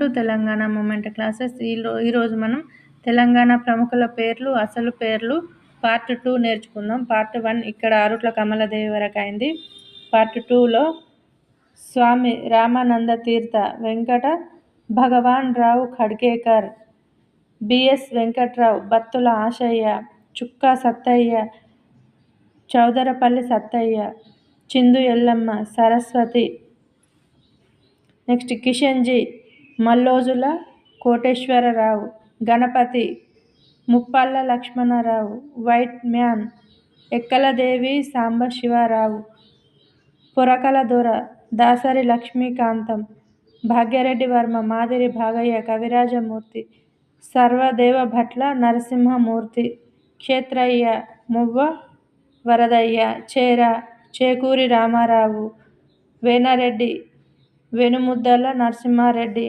To Telangana moment classes. ఈరోజు మనం తెలంగాణ ప్రముఖుల పేర్లు, అసలు పేర్లు పార్ట్ 2 నేర్చుకుందాం. పార్ట్ 1 ఇక్కడ ఆరుట్ల కమలాదేవి వరకు అయింది. పార్ట్ 2లో Swami Ramananda Tirtha, Venkata Bhagavan Rao Khadgekar, BS Venkatrao, Battula Ashaiah, Chukka Sattaiah, Chowdarapalli Sattaiah, Chindu Yellamma, Saraswati, next Kishanji, Mallojula Koteswararao, Ganapathi, Muppalla Lakshmanarao, white man, Ekkaladevi Sambasivarao, Porakala Dora, Dasari Lakshmikantham, Bhagya Reddy Varma, మాదిరి భాగయ్య, కవిరాజమూర్తి, సర్వదేవభట్ల నరసింహమూర్తి, క్షేత్రయ్య, మువ్వ వరదయ్య, చేర, చేకూరి రామారావు, వేనారెడ్డి, వెనుముద్దల నరసింహారెడ్డి,